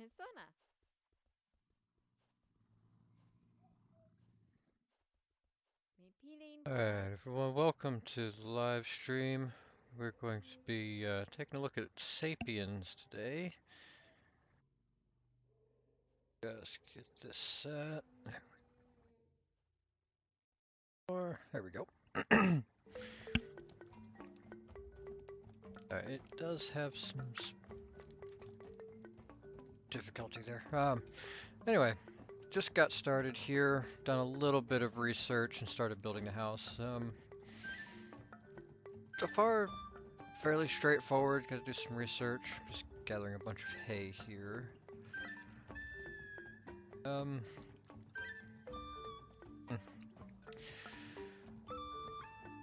persona. Me peeling Alright, everyone, welcome to the live stream. We're going to be taking a look at Sapiens today. Just get this set. There we go. Alright, it does have some difficulty there. Anyway, just got started here, done a little bit of research and started building the house. So far, fairly straightforward. Gotta do some research. Just gathering a bunch of hay here.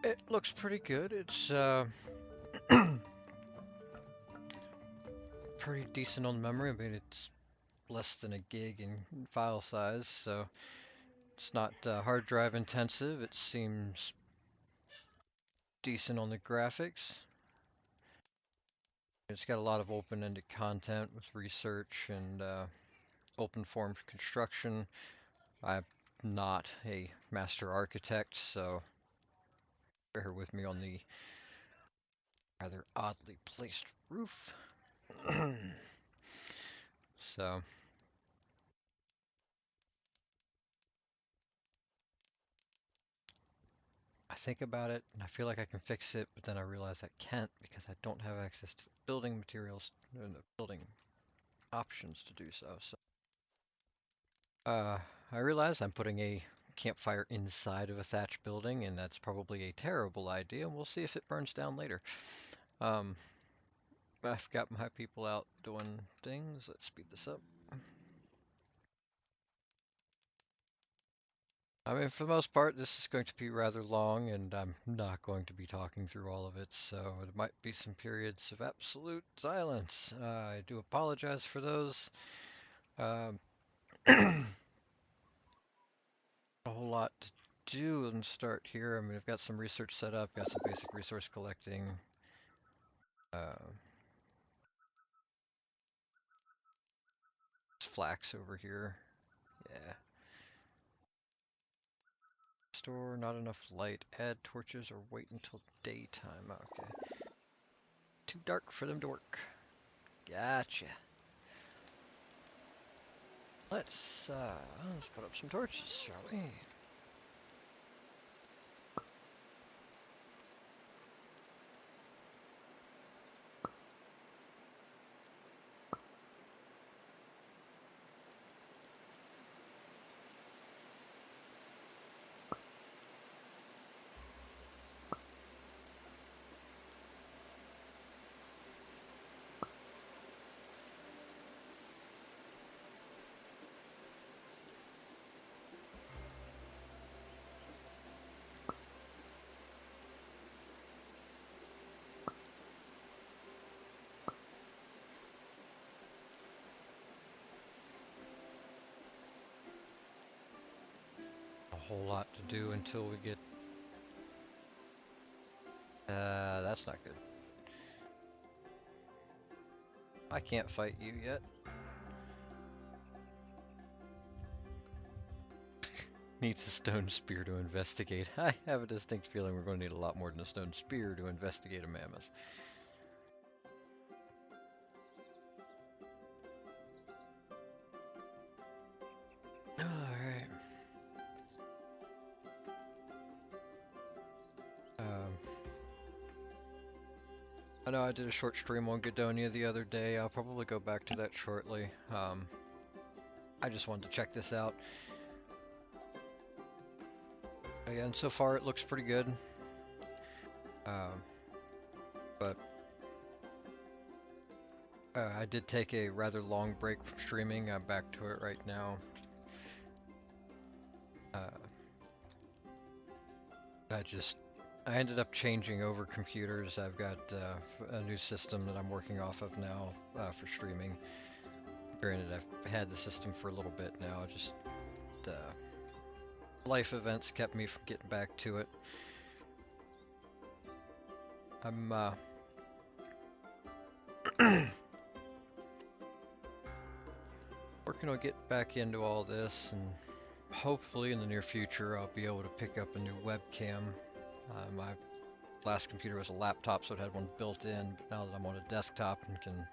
It looks pretty good. It's pretty decent on memory. I mean, it's less than a gig in file size, so it's not hard drive intensive. It seems decent on the graphics. It's got a lot of open-ended content with research and open form construction. I'm not a master architect, so bear with me on the rather oddly placed roof. So I think about it and I feel like I can fix it, but then I realize I can't because I don't have access to building materials and the building options to do so. I realize I'm putting a campfire inside of a thatch building, and that's probably a terrible idea. We'll see if it burns down later. Um, I've got my people out doing things. Let's speed this up. I mean, for the most part, this is going to be rather long, and I'm not going to be talking through all of it, so there might be some periods of absolute silence. I do apologize for those. Um, a whole lot to do and start here. I mean, I've got some research set up, got some basic resource collecting. Flax over here. Yeah. Store, not enough light. Add torches or wait until daytime. Okay. Too dark for them to work. Gotcha. Let's put up some torches, shall we? A whole lot to do until we get... that's not good. I can't fight you yet. Needs a stone spear to investigate. I have a distinct feeling we're going to need a lot more than a stone spear to investigate a mammoth. Alright. I know I did a short stream on Gadonia the other day. I'll probably go back to that shortly. I just wanted to check this out. Yeah, and so far it looks pretty good. But I did take a rather long break from streaming. I'm back to it right now. I ended up changing over computers. I've got a new system that I'm working off of now for streaming. Granted, I've had the system for a little bit now. Just life events kept me from getting back to it. I'm working on get back into all this, and hopefully in the near future I'll be able to pick up a new webcam. My last computer was a laptop, so it had one built in, but now that I'm on a desktop and can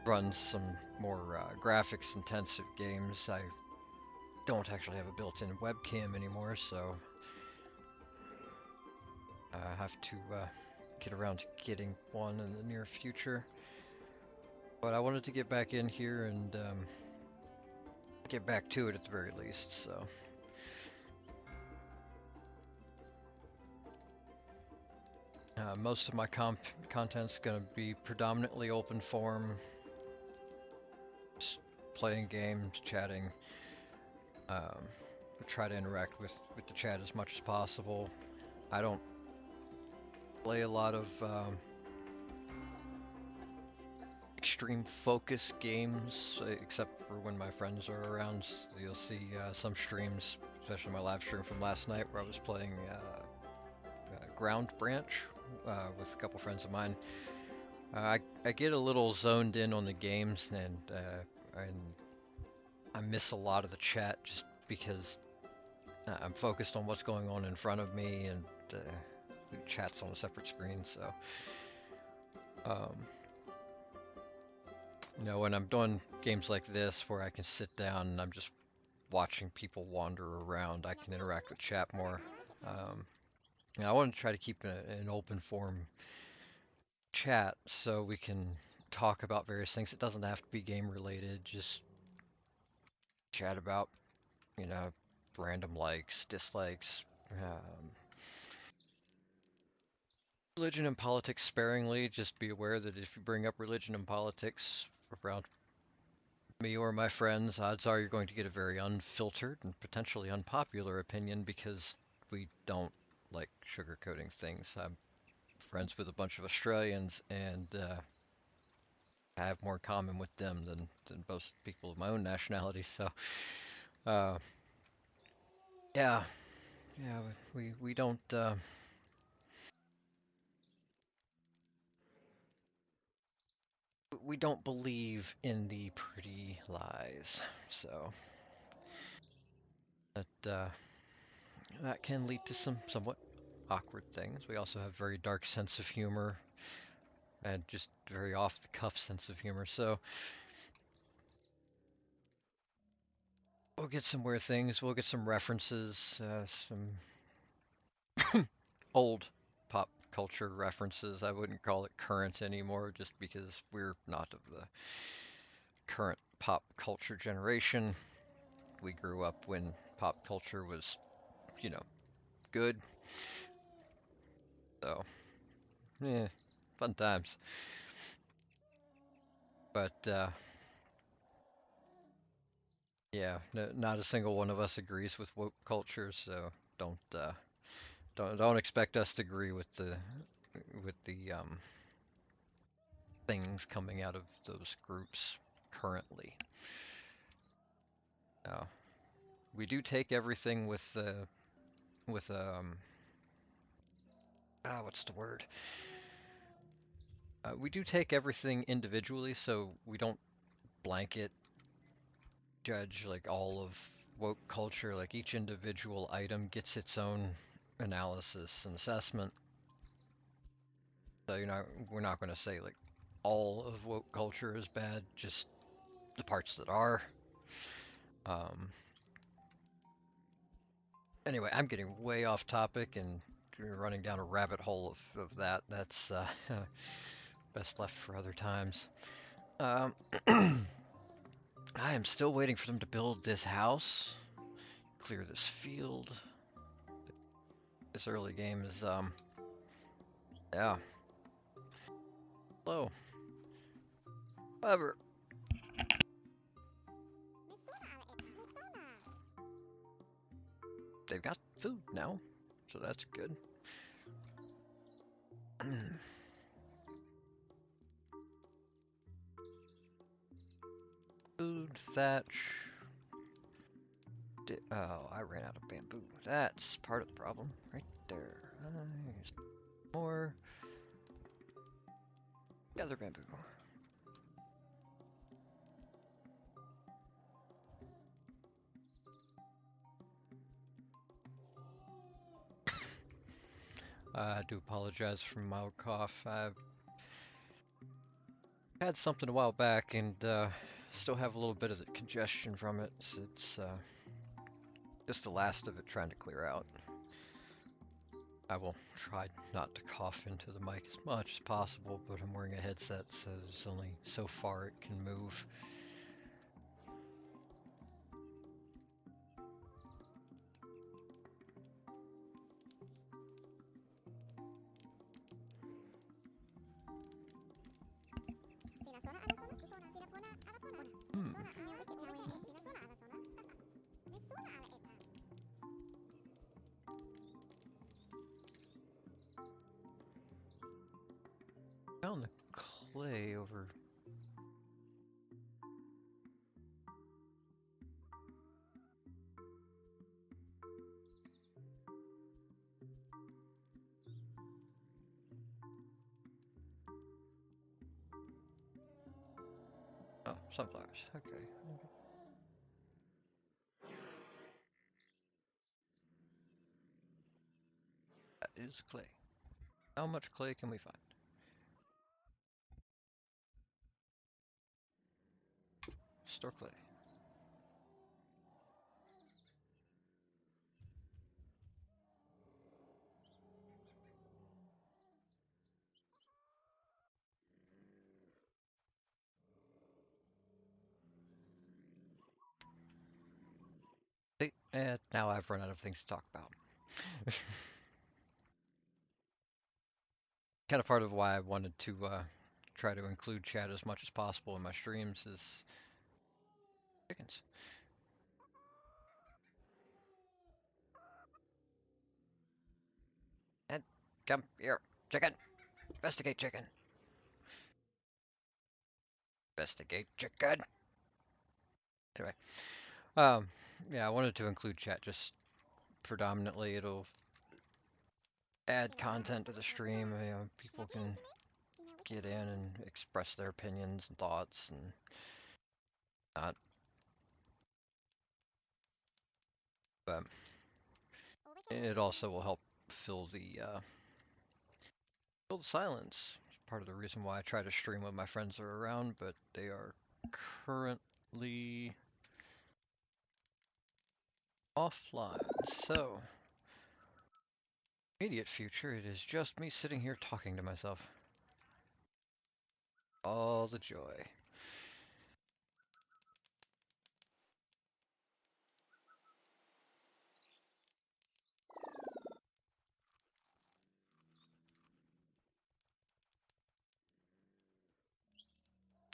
run some more graphics intensive games, I don't actually have a built-in webcam anymore, so I have to get around to getting one in the near future. But I wanted to get back in here and get back to it at the very least, so. Most of my content's going to be predominantly open form, just playing games, chatting. Try to interact with the chat as much as possible. I don't play a lot of extreme focus games, except for when my friends are around. You'll see some streams, especially my live stream from last night, where I was playing Ground Branch with a couple friends of mine. I get a little zoned in on the games, and I miss a lot of the chat just because I'm focused on what's going on in front of me, and the chat's on a separate screen. So, you know, when I'm doing games like this where I can sit down and I'm just watching people wander around, I can interact with chat more. And I want to try to keep an open form chat so we can talk about various things. It doesn't have to be game related, just chat about, you know, random likes, dislikes, religion and politics sparingly. Just be aware that if you bring up religion and politics around me or my friends, odds are you're going to get a very unfiltered and potentially unpopular opinion, because we don't like sugarcoating things. I'm friends with a bunch of Australians, and I have more in common with them than most people of my own nationality. So, yeah, we don't we don't believe in the pretty lies. So that can lead to some somewhat awkward things. We also have very dark sense of humor and just very off the cuff sense of humor. So we'll get some weird things. We'll get some references, some old pop culture references. I wouldn't call it current anymore, just because we're not of the current pop culture generation. We grew up when pop culture was, you know, good. So, yeah, fun times. But yeah, not a single one of us agrees with woke culture, so don't don't expect us to agree with the things coming out of those groups currently. Now, we do take everything with what's the word? We do take everything individually, so we don't blanket judge like all of woke culture. Like each individual item gets its own analysis and assessment. So we're not going to say like all of woke culture is bad, just the parts that are. Anyway, I'm getting way off topic and running down a rabbit hole of that. That's best left for other times. I am still waiting for them to build this house, clear this field. This early game is, yeah, slow. However, they've got food now, so that's good. Food, thatch. Oh, I ran out of bamboo. That's part of the problem, right there. More. Gather bamboo. I do apologize for my mild cough. I've had something a while back and still have a little bit of the congestion from it. So it's just the last of it trying to clear out. I will try not to cough into the mic as much as possible, but I'm wearing a headset, so there's only so far it can move. Found the clay over. Oh, sunflowers. Okay. That is clay. How much clay can we find? Store clay. See, now I've run out of things to talk about. Kind of part of why I wanted to try to include chat as much as possible in my streams is chickens. And come here, chicken. Investigate chicken. Investigate chicken. Anyway, yeah, I wanted to include chat just predominantly. It'll add content to the stream. You know, people can get in and express their opinions and thoughts and not. But it also will help fill the silence. It's part of the reason why I try to stream when my friends are around, but they are currently offline. So, immediate future, it is just me sitting here talking to myself. All the joy.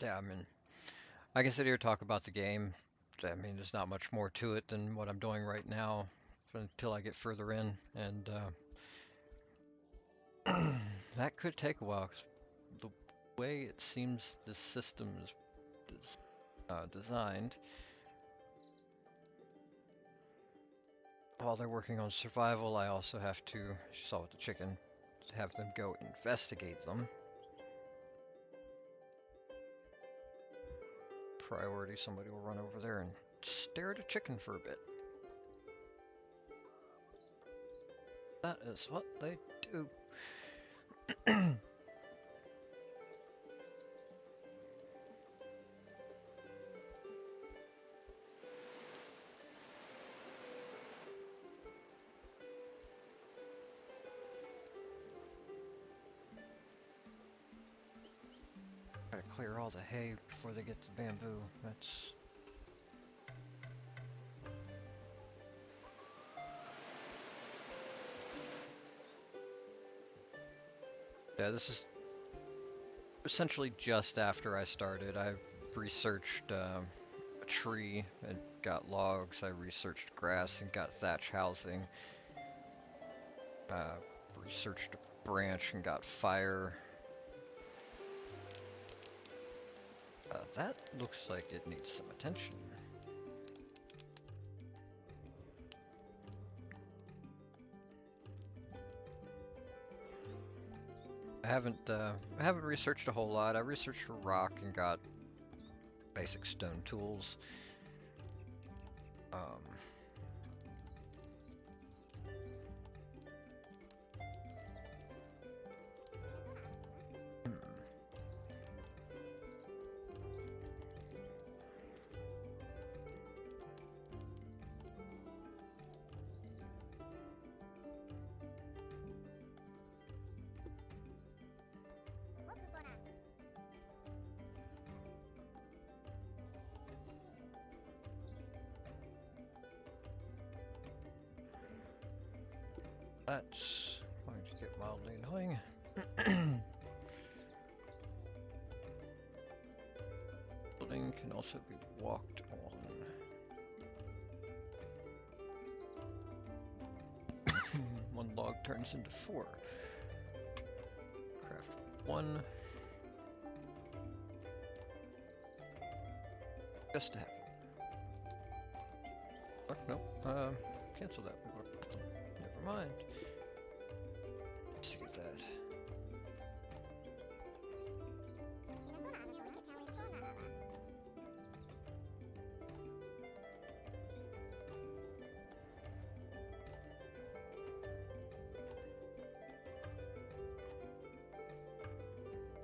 Yeah, I mean, I can sit here and talk about the game. I mean, there's not much more to it than what I'm doing right now until I get further in, and that could take a while, 'cause the way it seems the system is designed, while they're working on survival, I also have to, as you saw with the chicken, have them go investigate them. Priority, somebody will run over there and stare at a chicken for a bit. That is what they do. Gotta clear all the hay before they get to bamboo. That's... Yeah, this is essentially just after I started. I researched a tree and got logs. I researched grass and got thatch housing. Researched a branch and got fire. That looks like it needs some attention. I haven't researched a whole lot. I researched a rock and got basic stone tools. Um, That's going to get mildly annoying. Building can also be walked on. One log turns into 4. Craft 1. Just to have it. Oh, nope. Cancel that. Never mind. Let's get that.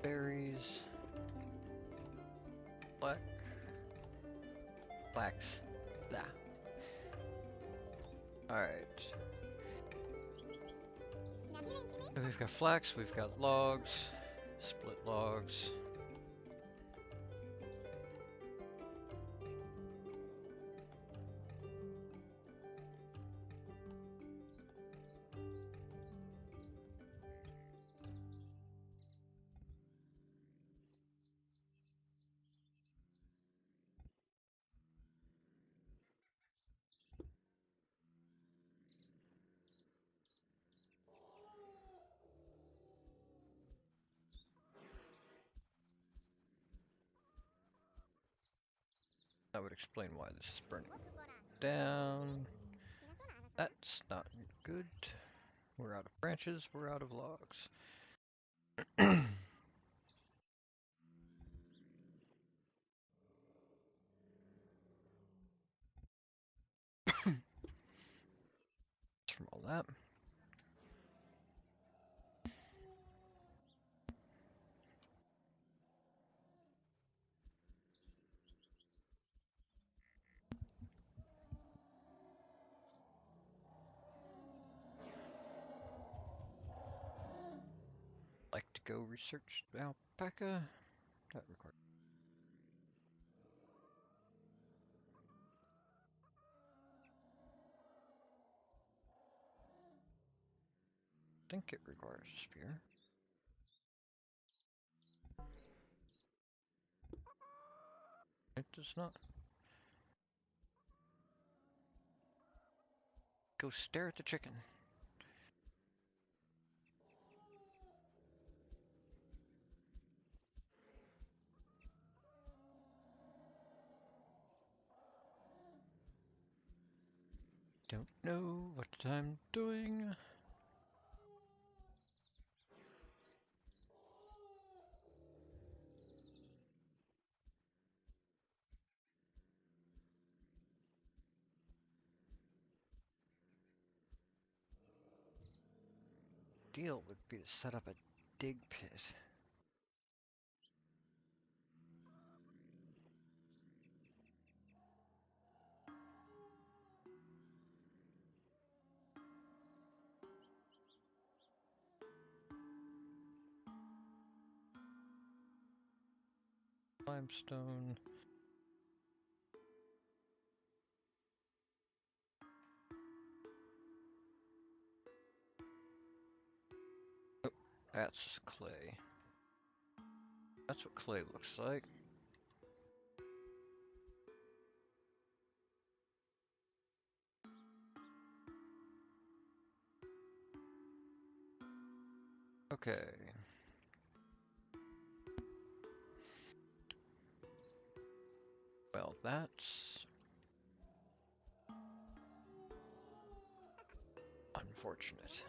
Berries. Flax. Nah. Alright. So we've got flax, we've got logs, split logs. That would explain why this is burning down. That's not good. We're out of branches, we're out of logs. From all that. Like to go research alpaca. That requires. I think it requires a spear. It does not. Go stare at the chicken. Don't know what I'm doing. Deal would be to set up a dig pit. Limestone. Oh, that's clay. That's what clay looks like. Okay. Well, that's unfortunate.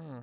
Hmm.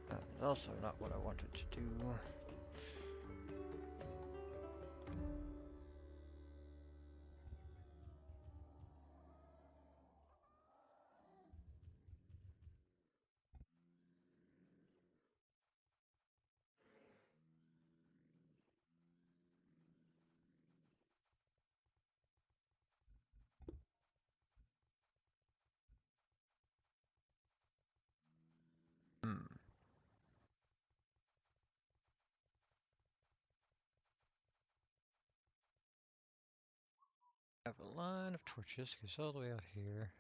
That is also not what I wanted to do. Hmm. I have a line of torches, goes all the way out here.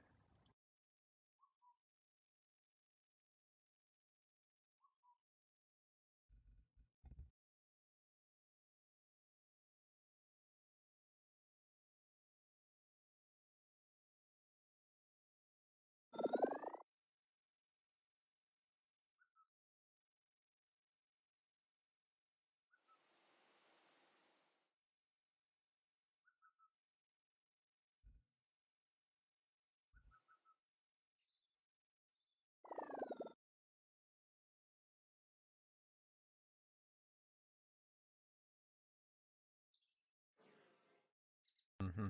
Mm-hmm.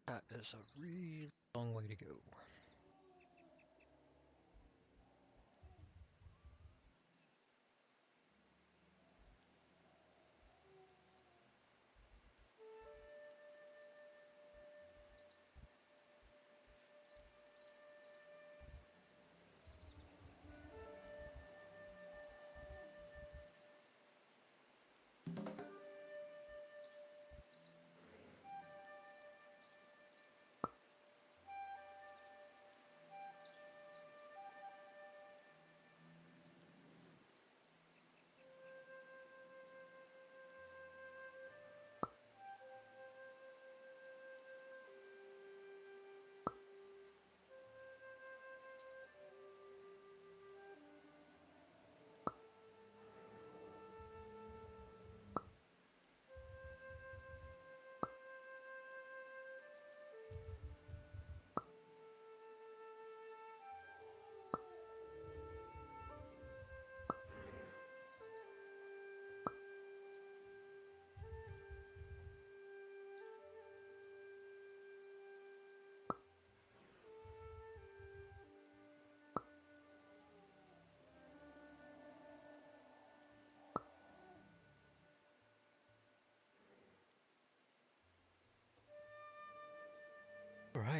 That is a really long way to go.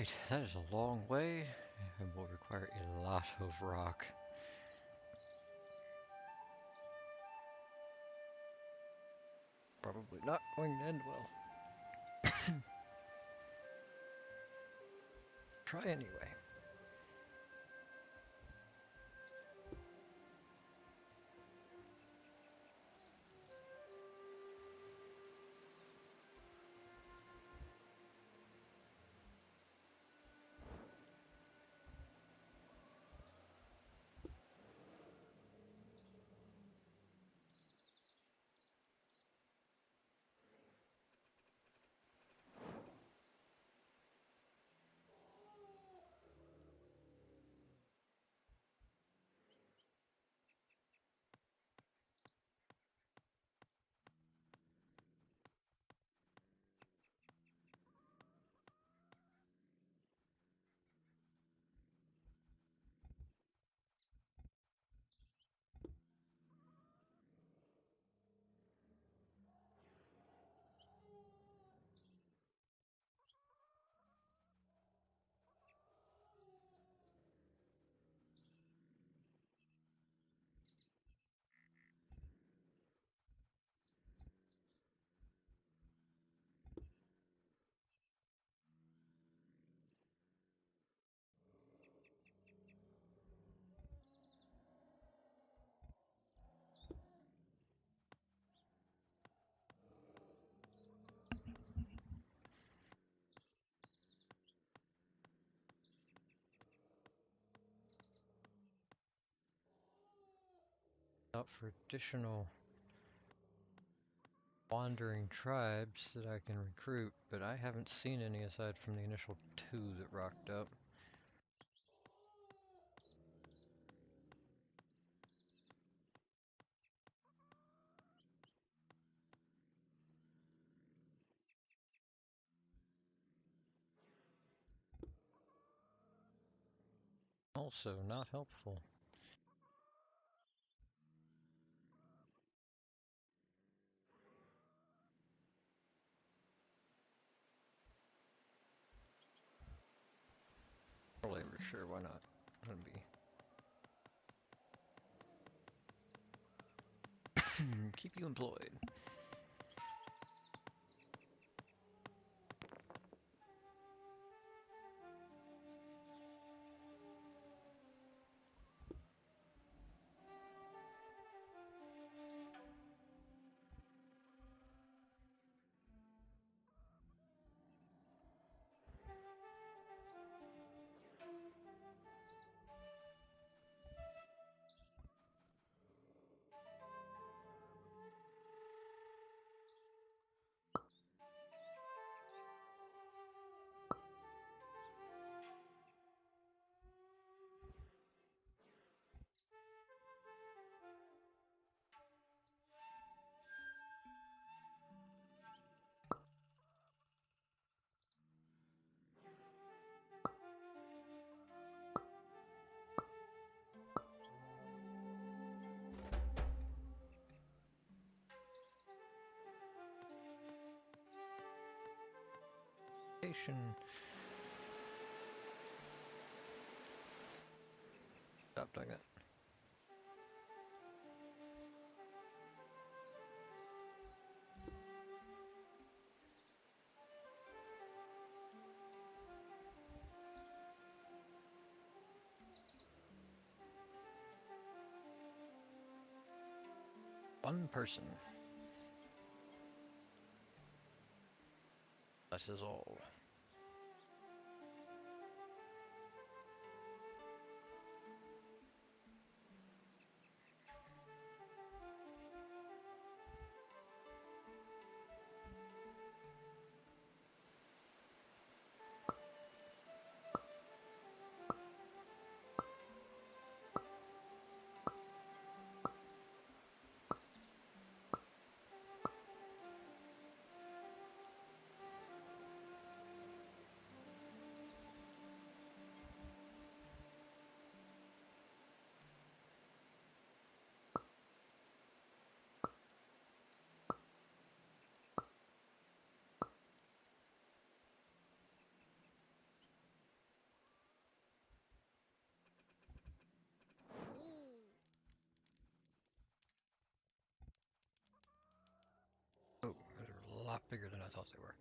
Alright, that is a long way and will require a lot of rock. Probably not going to end well. Try anyway. Out for additional wandering tribes that I can recruit, but I haven't seen any aside from the initial 2 that rocked up. Also not helpful. Labor, sure, why not? That'd be keep you employed. Stop doing that. One person. That is all. lot bigger than I thought they were.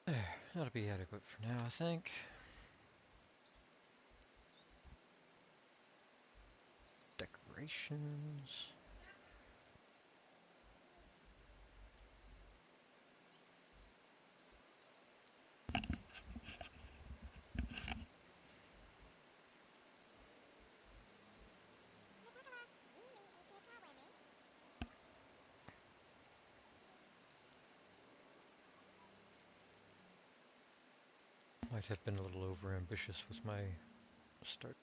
There, that'll be adequate for now, I think. Decorations. Might have been a little over ambitious with my start.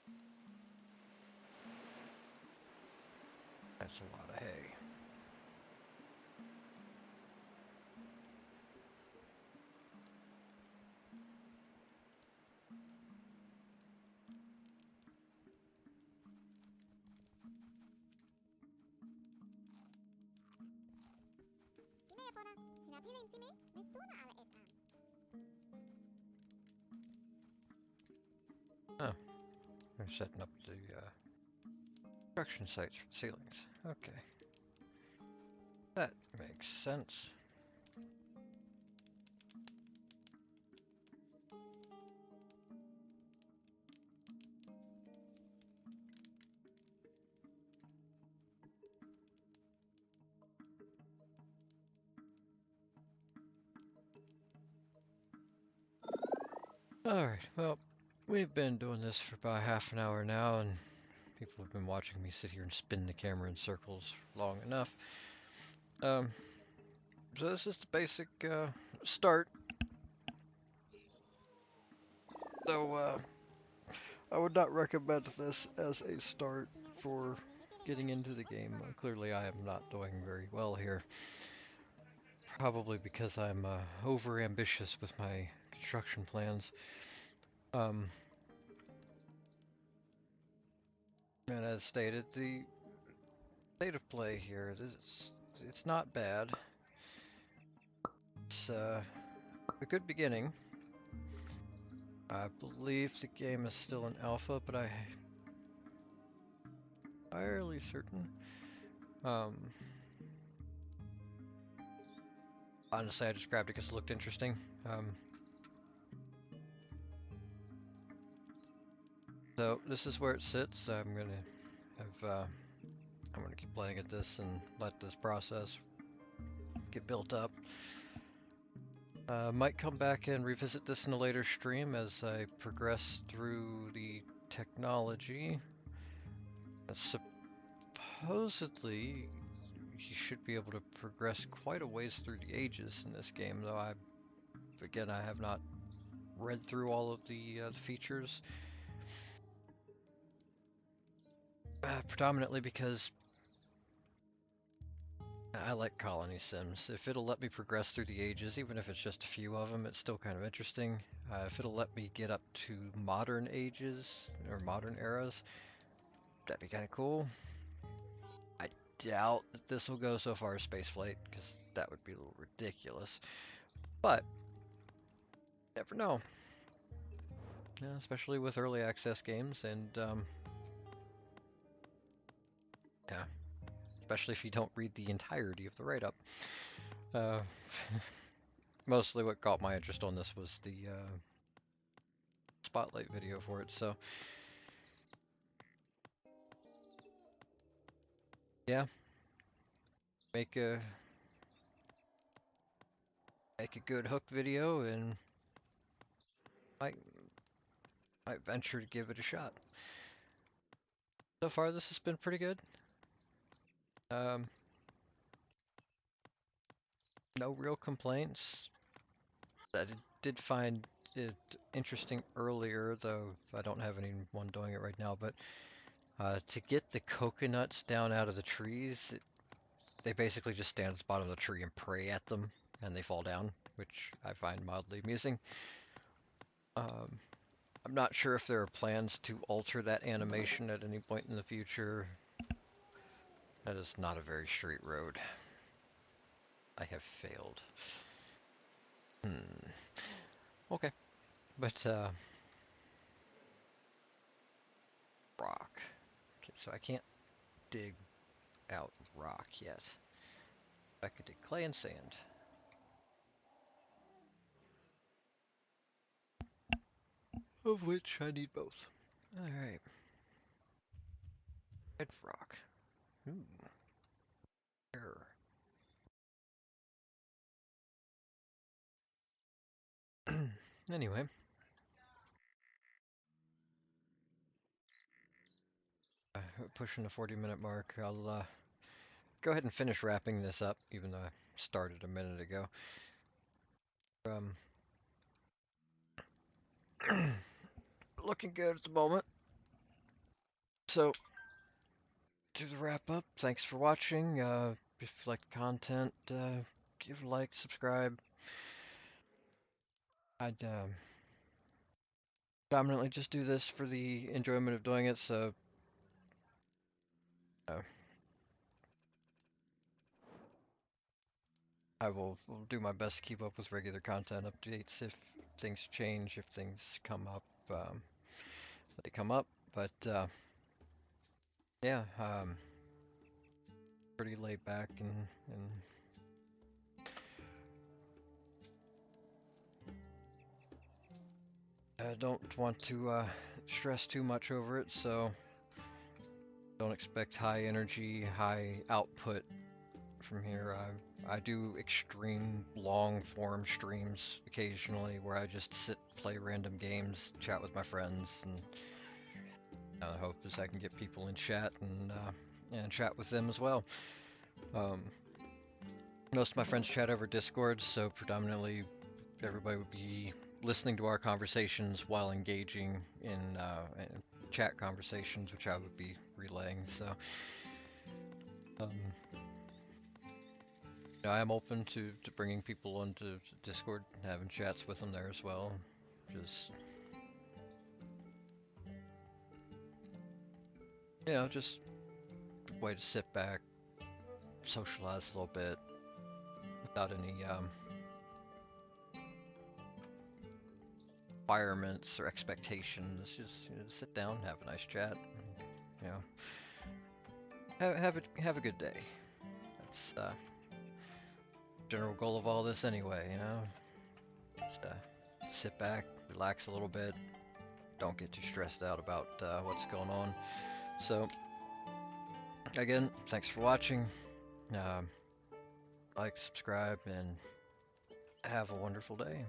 That's a lot of hay. Oh, they're setting up the construction sites for ceilings. Okay. That makes sense. Alright, well, we've been doing this for about half an hour now, and people have been watching me sit here and spin the camera in circles long enough. So this is the basic start. So I would not recommend this as a start for getting into the game. Clearly I am not doing very well here. Probably because I'm over ambitious with my construction plans. And as stated, the state of play here, it's not bad. It's a good beginning. I believe the game is still in alpha, but I'm fairly certain. Honestly, I just grabbed it because it looked interesting. So this is where it sits. I'm gonna keep playing at this and let this process get built up. Might come back and revisit this in a later stream as I progress through the technology. Supposedly, you should be able to progress quite a ways through the ages in this game, though I have not read through all of the features. Predominantly because I like colony sims. If it'll let me progress through the ages, even if it's just a few of them, it's still kind of interesting. If it'll let me get up to modern ages, or modern eras, that'd be kind of cool. I doubt that this will go so far as spaceflight, because that would be a little ridiculous. But, never know. Yeah, especially with early access games, and yeah. Especially if you don't read the entirety of the write-up. Mostly what caught my interest on this was the spotlight video for it. So yeah, make a good hook video and might venture to give it a shot. So far, this has been pretty good. No real complaints. I did find it interesting earlier, though I don't have anyone doing it right now, but to get the coconuts down out of the trees, they basically just stand at the bottom of the tree and pray at them, and they fall down, which I find mildly amusing. I'm not sure if there are plans to alter that animation at any point in the future. That is not a very straight road. I have failed. Okay, but rock. Okay, so I can't dig out rock yet. I could dig clay and sand. Of which I need both. Alright. Red rock. Ooh. Error. Anyway. Pushing the 40-minute mark. I'll go ahead and finish wrapping this up, even though I started a minute ago. Looking good at the moment. So, to the wrap up, thanks for watching. If you like the content, give a like, subscribe. I'd dominantly just do this for the enjoyment of doing it, so I will do my best to keep up with regular content updates. If things change, if things come up, they come up. But yeah, pretty laid back and I don't want to stress too much over it, so don't expect high energy, high output from here. I do extreme long form streams occasionally where I just sit, play random games, chat with my friends, and the hope is I can get people in chat and chat with them as well. Most of my friends chat over Discord, so predominantly everybody would be listening to our conversations while engaging in chat conversations, which I would be relaying. So I am open to bringing people onto Discord and having chats with them there as well. Just just a way to sit back, socialize a little bit without any requirements or expectations. Just sit down, have a nice chat, have a good day. That's general goal of all this anyway, Just sit back, relax a little bit, don't get too stressed out about what's going on. So again, thanks for watching. Like, subscribe, and have a wonderful day.